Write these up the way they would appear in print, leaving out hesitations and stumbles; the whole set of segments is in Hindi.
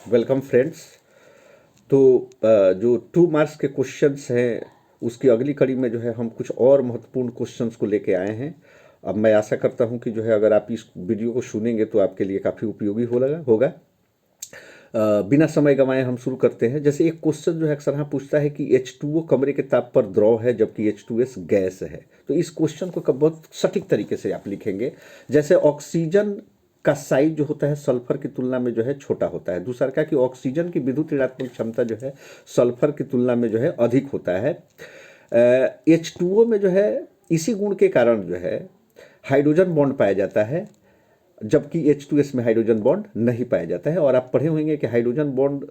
Welcome friends. तो जो 2 मार्क्स के क्वेश्चंस हैं उसकी अगली कड़ी में जो है हम कुछ और महत्वपूर्ण क्वेश्चंस को लेके आए हैं। अब मैं आशा करता हूं कि जो है अगर आप इस वीडियो को सुनेंगे तो आपके लिए काफ़ी उपयोगी होगा। बिना समय गंवाए हम शुरू करते हैं। जैसे एक क्वेश्चन जो है अक्सर यहाँ पूछता है कि H2O कमरे के ताप पर द्रव है जबकि H2S गैस है। तो इस क्वेश्चन को बहुत सटीक तरीके से आप लिखेंगे। जैसे ऑक्सीजन का साइज जो होता है सल्फर की तुलना में जो है छोटा होता है। दूसरा क्या कि ऑक्सीजन की विद्युत ऋणात्मक क्षमता जो है सल्फर की तुलना में जो है अधिक होता है। H2O में जो है इसी गुण के कारण जो है हाइड्रोजन बॉन्ड पाया जाता है जबकि H2S में हाइड्रोजन बॉन्ड नहीं पाया जाता है। और आप पढ़े होंगे कि हाइड्रोजन बॉन्ड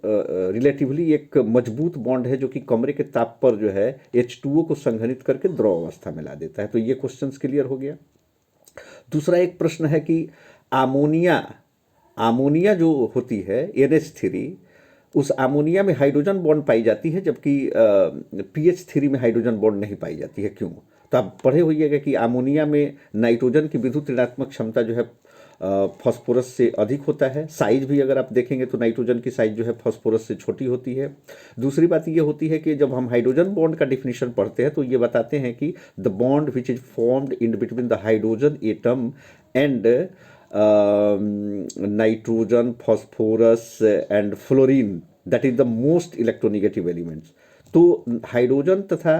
रिलेटिवली एक मजबूत बॉन्ड है जो कि कमरे के ताप पर जो है H2O को संघनित करके द्रव अवस्था में ला देता है। तो ये क्वेश्चंस क्लियर हो गया। दूसरा एक प्रश्न है कि आमोनिया आमोनिया जो होती है NH3, उस अमोनिया में हाइड्रोजन बॉन्ड पाई जाती है जबकि PH3 में हाइड्रोजन बॉन्ड नहीं पाई जाती है, क्यों? तो आप पढ़े होइएगा कि अमोनिया में नाइट्रोजन की विद्युत ऋणात्मक क्षमता जो है फास्फोरस से अधिक होता है। साइज भी अगर आप देखेंगे तो नाइट्रोजन की साइज जो है फास्फोरस से छोटी होती है। दूसरी बात ये होती है कि जब हम हाइड्रोजन बॉन्ड का डिफिनीशन पढ़ते हैं तो ये बताते हैं कि the bond which is formed in between the hydrogen atom and nitrogen, phosphorus and fluorine, that is the most electronegative elements. तो हाइड्रोजन तथा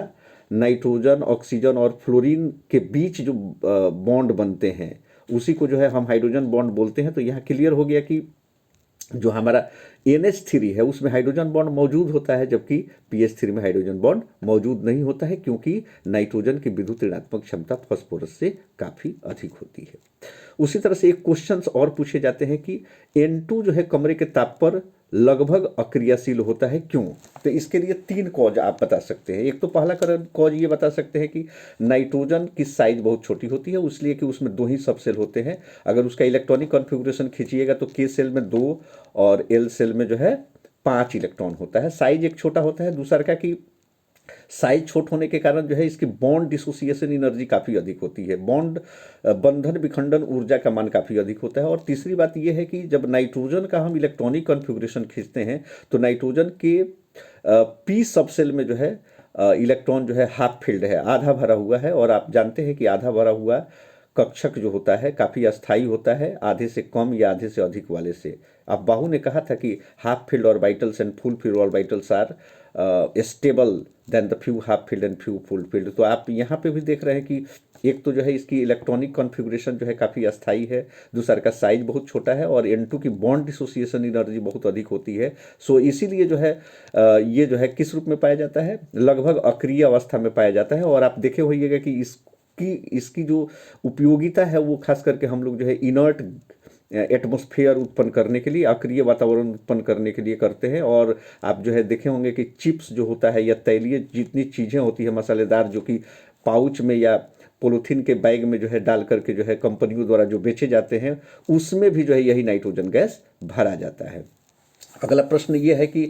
नाइट्रोजन, ऑक्सीजन और फ्लोरीन के बीच जो बॉन्ड बनते हैं उसी को जो है हम हाइड्रोजन बॉन्ड बोलते हैं। तो यहाँ क्लियर हो गया कि जो हमारा NH3 है उसमें हाइड्रोजन बॉन्ड मौजूद होता है जबकि PH3 में हाइड्रोजन बॉन्ड मौजूद नहीं होता है, क्योंकि नाइट्रोजन की विद्युत ऋणात्मक क्षमता फास्फोरस से काफ़ी अधिक होती है। उसी तरह से एक क्वेश्चंस और पूछे जाते हैं कि N2 जो है कमरे के ताप पर लगभग अक्रियाशील होता है, क्यों? तो इसके लिए 3 कॉज आप बता सकते हैं। एक तो पहला कॉज ये बता सकते हैं कि नाइट्रोजन की साइज बहुत छोटी होती है, इसलिए कि उसमें 2 ही सब सेल होते हैं। अगर उसका इलेक्ट्रॉनिक कॉन्फ़िगरेशन खींचिएगा तो K सेल में 2 और L सेल में जो है 5 इलेक्ट्रॉन होता है। साइज एक छोटा होता है। दूसरा क्या कि साइज छोट होने के कारण जो है इसकी बॉन्ड डिसोसिएशन एनर्जी काफ़ी अधिक होती है। बॉन्ड बंधन विखंडन ऊर्जा का मान काफ़ी अधिक होता है। और तीसरी बात यह है कि जब नाइट्रोजन का हम इलेक्ट्रॉनिक कॉन्फ़िगरेशन खींचते हैं तो नाइट्रोजन के P सब सेल में जो है इलेक्ट्रॉन जो है हाफ फिल्ड है, आधा भरा हुआ है। और आप जानते हैं कि आधा भरा हुआ कक्षक जो होता है काफ़ी अस्थायी होता है आधे से कम या आधे से अधिक वाले से। अब बाहु ने कहा था कि half filled orbitals and full filled orbitals are stable than the few half filled and few full filled. तो आप यहाँ पे भी देख रहे हैं कि एक तो जो है इसकी इलेक्ट्रॉनिक कॉन्फ़िगरेशन जो है काफ़ी अस्थायी है, दूसरा का साइज बहुत छोटा है और N2 की बॉन्ड डिसोसिएशन एनर्जी बहुत अधिक होती है। सो इसीलिए जो है ये जो है किस रूप में पाया जाता है, लगभग अक्रिय अवस्था में पाया जाता है। और आप देखे होइएगा कि इसकी जो उपयोगिता है वो खास करके हम लोग जो है इनर्ट एटमॉस्फेयर उत्पन्न करने के लिए, अक्रिय वातावरण उत्पन्न करने के लिए करते हैं। और आप जो है देखे होंगे कि चिप्स जो होता है या तैलीय जितनी चीज़ें होती है मसालेदार जो कि पाउच में या पॉलीथीन के बैग में जो है डाल करके जो है कंपनियों द्वारा जो बेचे जाते हैं उसमें भी जो है यही नाइट्रोजन गैस भरा जाता है। अगला प्रश्न ये है कि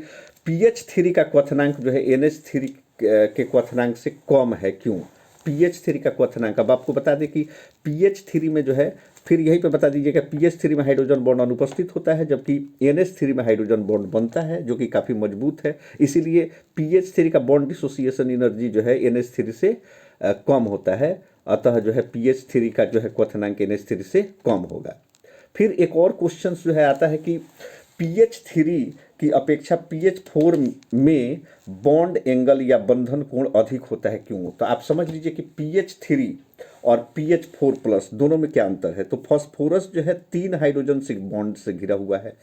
PH3 का क्वथनांक जो है NH3 के क्वथनांक से कम है, क्यों? PH3 का क्वथनांक, अब आपको बता दें कि PH3 में जो है, फिर यहीं पे बता दीजिएगा, PH3 में हाइड्रोजन बॉन्ड अनुपस्थित होता है जबकि NH3 में हाइड्रोजन बॉन्ड बनता है जो कि काफ़ी मजबूत है। इसीलिए PH3 का बॉन्ड डिसोसिएशन एनर्जी जो है NH3 से कम होता है। अतः जो है PH3 का जो है क्वथनांक NH3 से कम होगा। फिर एक और क्वेश्चन जो है आता है कि PH3 की अपेक्षा PH4 में बॉन्ड एंगल या बंधन कोण अधिक होता है, क्यों? तो आप समझ लीजिए कि PH3 और PH4 प्लस दोनों में क्या अंतर है। तो फास्फोरस जो है 3 हाइड्रोजन से बॉन्ड से घिरा हुआ है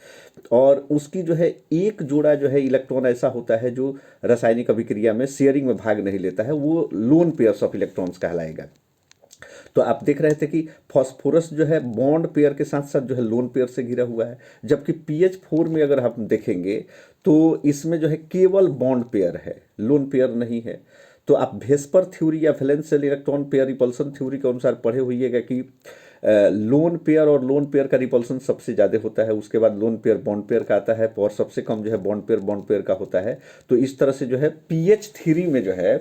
और उसकी जो है एक जोड़ा जो है इलेक्ट्रॉन ऐसा होता है जो रासायनिक अभिक्रिया में शेयरिंग में भाग नहीं लेता है, वो लोन पेयर्स ऑफ इलेक्ट्रॉन्स कहलाएगा। तो आप देख रहे थे कि फास्फोरस जो है बॉन्ड पेयर के साथ साथ जो है लोन पेयर से घिरा हुआ है, जबकि PH4 में अगर हम देखेंगे तो इसमें जो है केवल बॉन्ड पेयर है, लोन पेयर नहीं है। तो आप भेस्पर थ्योरी या valence electron pair repulsion theory के अनुसार पढ़े होइएगा कि लोन पेयर और लोन पेयर का रिपल्सन सबसे ज़्यादा होता है, उसके बाद लोन पेयर बॉन्ड पेयर का आता है और सबसे कम जो है बॉन्ड पेयर का होता है। तो इस तरह से जो है PH3 में जो है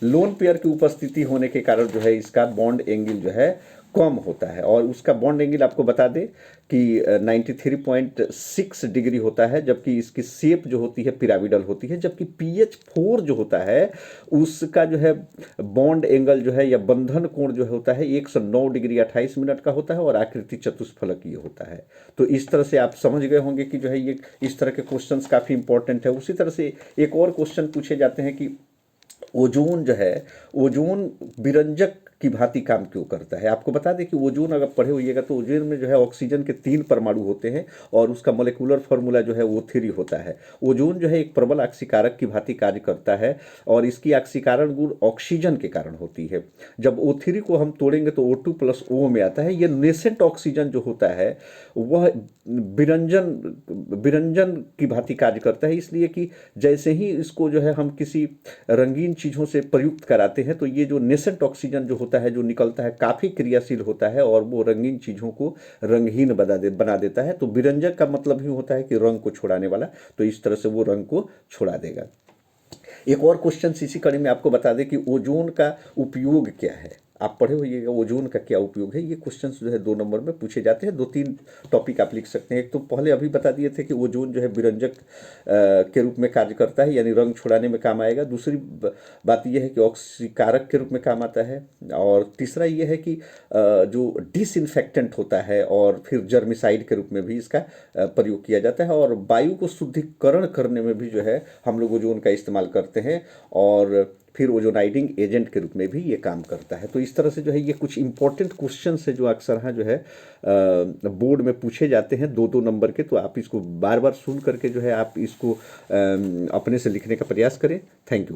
लोन पेयर की उपस्थिति होने के कारण जो है इसका बॉन्ड एंगल जो है कम होता है। और उसका बॉन्ड एंगल आपको बता दें कि 93.6 डिग्री होता है, जबकि इसकी शेप जो होती है पिरामिडल होती है। जबकि PH4 जो होता है उसका जो है बॉन्ड एंगल जो है या बंधन कोण जो होता है 109 डिग्री 28 मिनट का होता है, और आकृति चतुष्फलकीय होता है। तो इस तरह से आप समझ गए होंगे कि जो है ये इस तरह के क्वेश्चंस काफ़ी इंपॉर्टेंट है। उसी तरह से एक और क्वेश्चन पूछे जाते हैं कि ओजोन जो है, ओजोन विरंजक की भांति काम क्यों करता है। आपको बता दें कि ओजोन अगर पढ़े होइएगा तो ओजोन में जो है ऑक्सीजन के 3 परमाणु होते हैं, और उसका मोलेकुलर फॉर्मूला जो है O3 होता है। ओजोन जो है एक प्रबल ऑक्सीकारक की भांति कार्य करता है, और इसकी ऑक्सीकरण गुण ऑक्सीजन के कारण होती है। जब O3 को हम तोड़ेंगे तो O2+O में आता है। ये नेसेंट ऑक्सीजन जो होता है वह विरंजन विरंजन की भांति कार्य करता है, इसलिए कि जैसे ही इसको जो है हम किसी रंगीन चीज़ों से प्रयुक्त कराते हैं तो ये जो नेसेंट ऑक्सीजन जो होता है जो निकलता है काफ़ी क्रियाशील होता है, और वो रंगीन चीज़ों को रंगहीन बना देता है। तो विरंजक का मतलब ही होता है कि रंग को छोड़ाने वाला, तो इस तरह से वो रंग को छोड़ा देगा। एक और क्वेश्चन इसी कड़ी में आपको बता दें कि ओजोन का उपयोग क्या है। आप पढ़े होइएगा ओजोन का क्या उपयोग है। ये क्वेश्चन जो है 2 नंबर में पूछे जाते हैं। 2-3 टॉपिक आप लिख सकते हैं। एक तो पहले अभी बता दिए थे कि ओजोन जो है विरंजक के रूप में कार्य करता है, यानी रंग छुड़ाने में काम आएगा। दूसरी बात यह है कि ऑक्सीकारक के रूप में काम आता है। और तीसरा ये है कि जो डिसइंफेक्टेंट होता है, और फिर जर्मिसाइड के रूप में भी इसका प्रयोग किया जाता है। और वायु को शुद्धिकरण करने में भी जो है हम लोग ओजोन का इस्तेमाल करते हैं, और फिर ओजोनाइडिंग एजेंट के रूप में भी ये काम करता है। तो इस तरह से जो है ये कुछ इंपॉर्टेंट क्वेश्चन है जो अक्सर हाँ जो है बोर्ड में पूछे जाते हैं 2-2 नंबर के। तो आप इसको बार बार सुन करके जो है आप इसको अपने से लिखने का प्रयास करें। Thank you.